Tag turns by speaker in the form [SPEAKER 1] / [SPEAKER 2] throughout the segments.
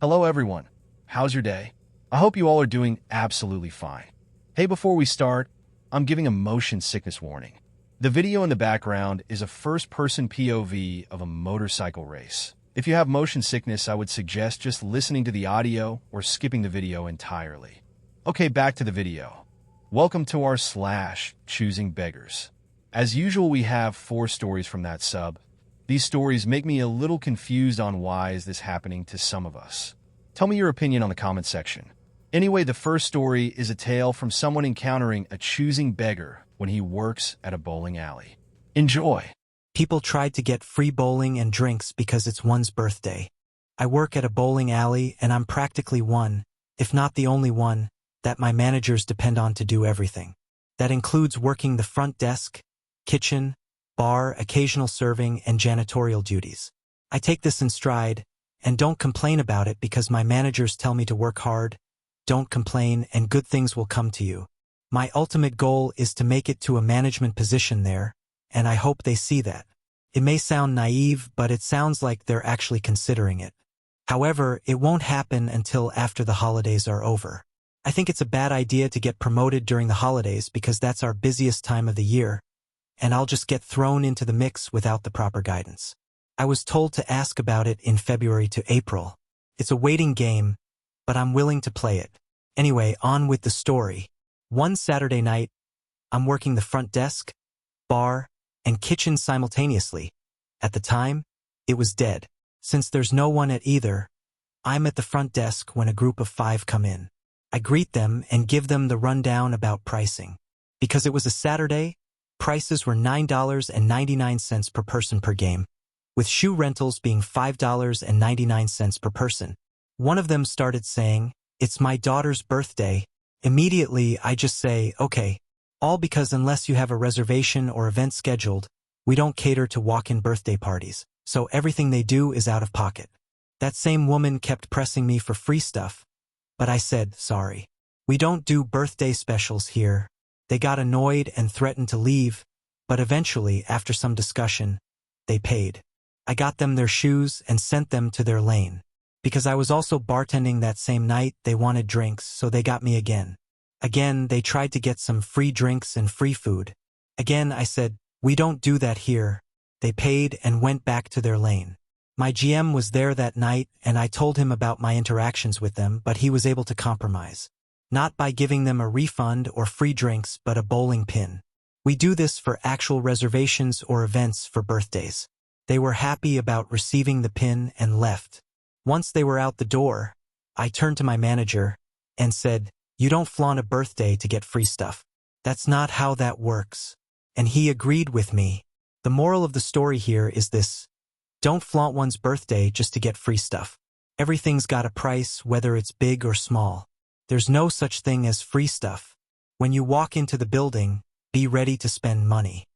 [SPEAKER 1] Hello everyone. How's your day? I hope you all are doing absolutely fine. Hey, before we start, I'm giving a motion sickness warning. The video in the background is a first-person POV of a motorcycle race. If you have motion sickness, I would suggest just listening to the audio or skipping the video entirely. Okay, back to the video. Welcome to our /choosing beggars. As usual, we have 4 stories from that sub. These stories make me a little confused on why is this happening to some of us. Tell me your opinion on the comment section. Anyway, the first story is a tale from someone encountering a choosing beggar when he works at a bowling alley. Enjoy!
[SPEAKER 2] People tried to get free bowling and drinks because it's one's birthday. I work at a bowling alley and I'm practically one, if not the only one, that my managers depend on to do everything. That includes working the front desk, kitchen, bar, occasional serving, and janitorial duties. I take this in stride and don't complain about it because my managers tell me to work hard, don't complain, and good things will come to you. My ultimate goal is to make it to a management position there, and I hope they see that. It may sound naive, but it sounds like they're actually considering it. However, it won't happen until after the holidays are over. I think it's a bad idea to get promoted during the holidays because that's our busiest time of the year, and I'll just get thrown into the mix without the proper guidance. I was told to ask about it in February to April. It's a waiting game, but I'm willing to play it. Anyway, on with the story. One Saturday night, I'm working the front desk, bar, and kitchen simultaneously. At the time, it was dead. Since there's no one at either, I'm at the front desk when a group of 5 come in. I greet them and give them the rundown about pricing. Because it was a Saturday, prices were $9.99 per person per game, with shoe rentals being $5.99 per person. One of them started saying, "It's my daughter's birthday." Immediately, I just say, "Okay." All because unless you have a reservation or event scheduled, we don't cater to walk-in birthday parties, so everything they do is out of pocket. That same woman kept pressing me for free stuff, but I said, "Sorry. We don't do birthday specials here." They got annoyed and threatened to leave, but eventually, after some discussion, they paid. I got them their shoes and sent them to their lane. Because I was also bartending that same night, they wanted drinks, so they got me again. Again, they tried to get some free drinks and free food. Again, I said, "We don't do that here." They paid and went back to their lane. My GM was there that night, and I told him about my interactions with them, but he was able to compromise. Not by giving them a refund or free drinks, but a bowling pin. We do this for actual reservations or events for birthdays. They were happy about receiving the pin and left. Once they were out the door, I turned to my manager and said, "You don't flaunt a birthday to get free stuff. That's not how that works." And he agreed with me. The moral of the story here is this: don't flaunt one's birthday just to get free stuff. Everything's got a price, whether it's big or small. There's no such thing as free stuff. When you walk into the building, be ready to spend money.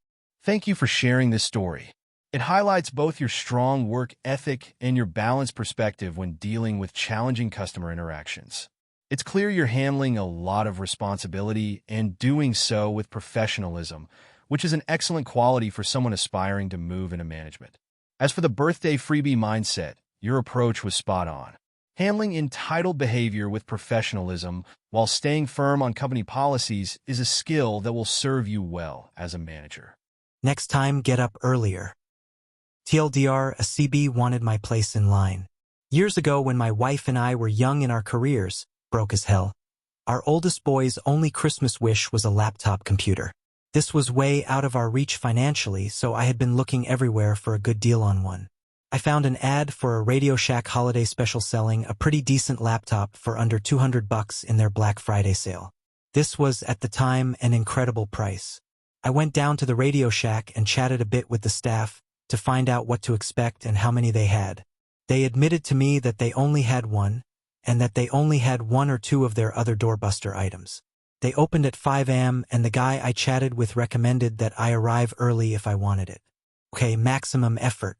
[SPEAKER 1] Thank you for sharing this story. It highlights both your strong work ethic and your balanced perspective when dealing with challenging customer interactions. It's clear you're handling a lot of responsibility and doing so with professionalism, which is an excellent quality for someone aspiring to move into management. As for the birthday freebie mindset, your approach was spot on. Handling entitled behavior with professionalism while staying firm on company policies is a skill that will serve you well as a manager.
[SPEAKER 2] Next time, get up earlier. TLDR, a CB wanted my place in line. Years ago, when my wife and I were young in our careers, broke as hell, our oldest boy's only Christmas wish was a laptop computer. This was way out of our reach financially, so I had been looking everywhere for a good deal on one. I found an ad for a Radio Shack holiday special selling a pretty decent laptop for under $200 in their Black Friday sale. This was, at the time, an incredible price. I went down to the Radio Shack and chatted a bit with the staff to find out what to expect and how many they had. They admitted to me that they only had one, and that they only had 1 or 2 of their other doorbuster items. They opened at 5 a.m. and the guy I chatted with recommended that I arrive early if I wanted it. Okay, maximum effort.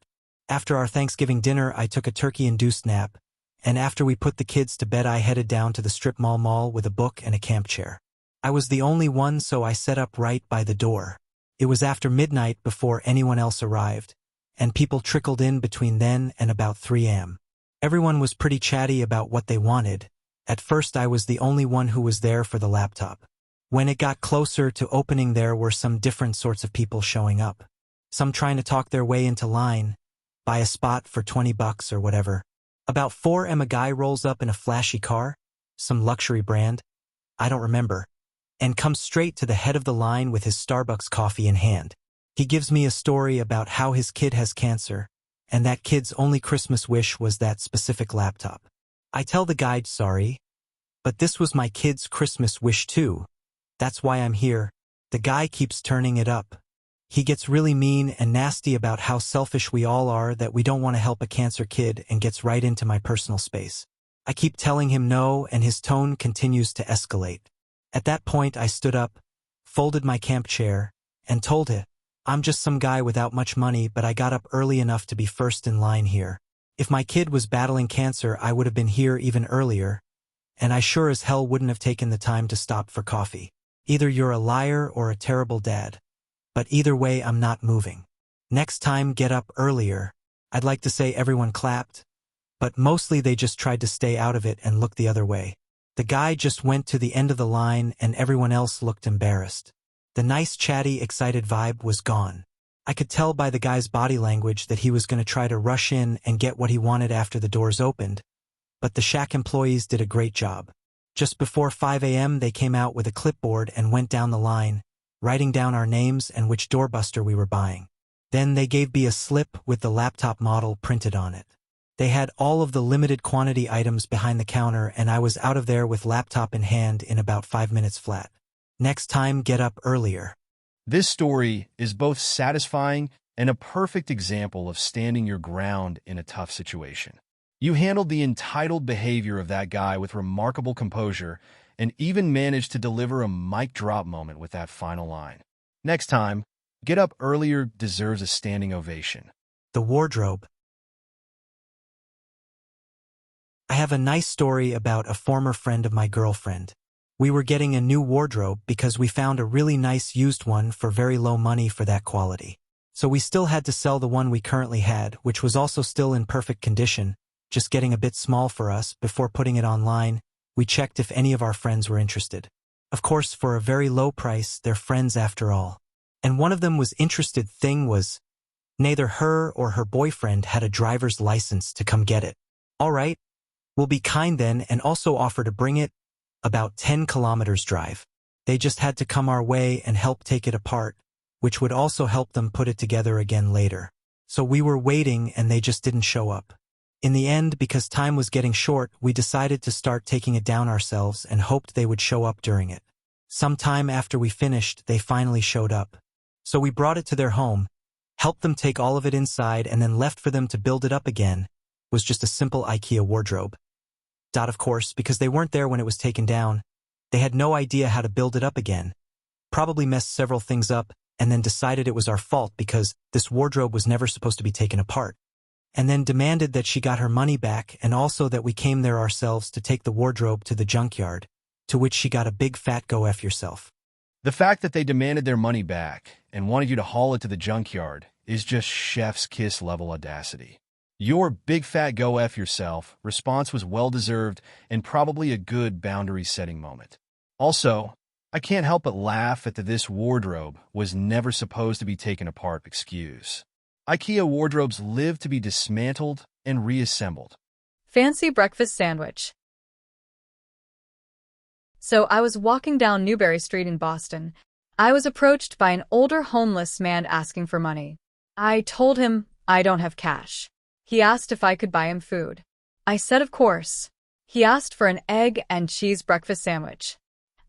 [SPEAKER 2] After our Thanksgiving dinner, I took a turkey-induced nap, and after we put the kids to bed, I headed down to the strip mall with a book and a camp chair. I was the only one, so I set up right by the door. It was after midnight before anyone else arrived, and people trickled in between then and about 3 a.m. Everyone was pretty chatty about what they wanted. At first I was the only one who was there for the laptop. When it got closer to opening, there were some different sorts of people showing up. Some trying to talk their way into line, buy a spot for $20 or whatever. About 4 a guy rolls up in a flashy car, some luxury brand, I don't remember, and comes straight to the head of the line with his Starbucks coffee in hand. He gives me a story about how his kid has cancer, and that kid's only Christmas wish was that specific laptop. I tell the guy, sorry, but this was my kid's Christmas wish too. That's why I'm here. The guy keeps turning it up. He gets really mean and nasty about how selfish we all are, that we don't want to help a cancer kid, and gets right into my personal space. I keep telling him no, and his tone continues to escalate. At that point I stood up, folded my camp chair, and told him, I'm just some guy without much money, but I got up early enough to be first in line here. If my kid was battling cancer, I would have been here even earlier, and I sure as hell wouldn't have taken the time to stop for coffee. Either you're a liar or a terrible dad. But either way, I'm not moving. Next time, get up earlier. I'd like to say everyone clapped, but mostly they just tried to stay out of it and look the other way. The guy just went to the end of the line and everyone else looked embarrassed. The nice, chatty, excited vibe was gone. I could tell by the guy's body language that he was going to try to rush in and get what he wanted after the doors opened, but the Shack employees did a great job. Just before 5 a.m. they came out with a clipboard and went down the line, writing down our names and which doorbuster we were buying. Then they gave me a slip with the laptop model printed on it. They had all of the limited quantity items behind the counter, and I was out of there with laptop in hand in about 5 minutes flat. Next time, get up earlier.
[SPEAKER 1] This story is both satisfying and a perfect example of standing your ground in a tough situation. You handled the entitled behavior of that guy with remarkable composure and even managed to deliver a mic drop moment with that final line. Next time, get up earlier deserves a standing ovation.
[SPEAKER 2] The wardrobe. I have a nice story about a former friend of my girlfriend. We were getting a new wardrobe because we found a really nice used one for very low money for that quality. So we still had to sell the one we currently had, which was also still in perfect condition, just getting a bit small for us. Before putting it online, we checked if any of our friends were interested. Of course, for a very low price, they're friends after all. And one of them was interested. Thing was, neither her or her boyfriend had a driver's license to come get it. All right, we'll be kind then and also offer to bring it. About 10 kilometers drive. They just had to come our way and help take it apart, which would also help them put it together again later. So we were waiting and they just didn't show up. In the end, because time was getting short, we decided to start taking it down ourselves and hoped they would show up during it. Sometime after we finished, they finally showed up. So we brought it to their home, helped them take all of it inside, and then left for them to build it up again. It was just a simple IKEA wardrobe. Of course, because they weren't there when it was taken down, they had no idea how to build it up again. Probably messed several things up and then decided it was our fault because this wardrobe was never supposed to be taken apart. And then demanded that she got her money back and also that we came there ourselves to take the wardrobe to the junkyard, to which she got a big fat go F yourself.
[SPEAKER 1] The fact that they demanded their money back and wanted you to haul it to the junkyard is just chef's kiss level audacity. Your big fat go F yourself response was well-deserved and probably a good boundary-setting moment. Also, I can't help but laugh at the "this wardrobe was never supposed to be taken apart" excuse. IKEA wardrobes live to be dismantled and reassembled.
[SPEAKER 3] Fancy breakfast sandwich. So I was walking down Newbury Street in Boston. I was approached by an older homeless man asking for money. I told him I don't have cash. He asked if I could buy him food. I said of course. He asked for an egg and cheese breakfast sandwich.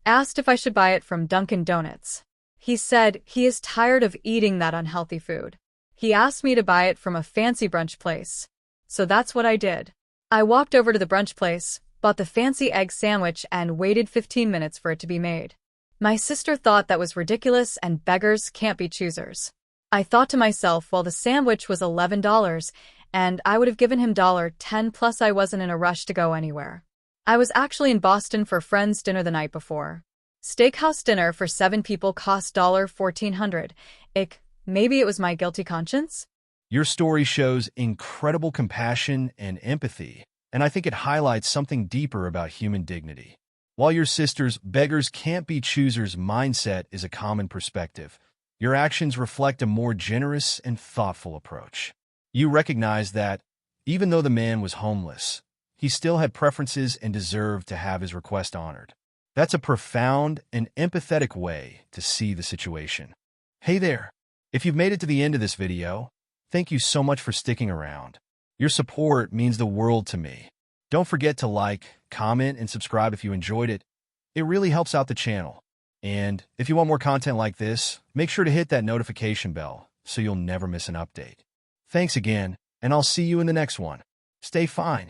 [SPEAKER 3] Asked if I should buy it from Dunkin' Donuts. He said he is tired of eating that unhealthy food. He asked me to buy it from a fancy brunch place. So that's what I did. I walked over to the brunch place, bought the fancy egg sandwich, and waited 15 minutes for it to be made. My sister thought that was ridiculous and beggars can't be choosers. I thought to myself, well, the sandwich was $11, and I would have given him $10 plus. I wasn't in a rush to go anywhere. I was actually in Boston for a friend's dinner the night before. Steakhouse dinner for 7 people cost $1,400. Maybe it was my guilty conscience?
[SPEAKER 1] Your story shows incredible compassion and empathy, and I think it highlights something deeper about human dignity. While your sister's beggars can't be choosers mindset is a common perspective, your actions reflect a more generous and thoughtful approach. You recognize that, even though the man was homeless, he still had preferences and deserved to have his request honored. That's a profound and empathetic way to see the situation. Hey there! If you've made it to the end of this video, thank you so much for sticking around. Your support means the world to me. Don't forget to like, comment, and subscribe if you enjoyed it. It really helps out the channel. And if you want more content like this, make sure to hit that notification bell so you'll never miss an update. Thanks again, and I'll see you in the next one. Stay fine.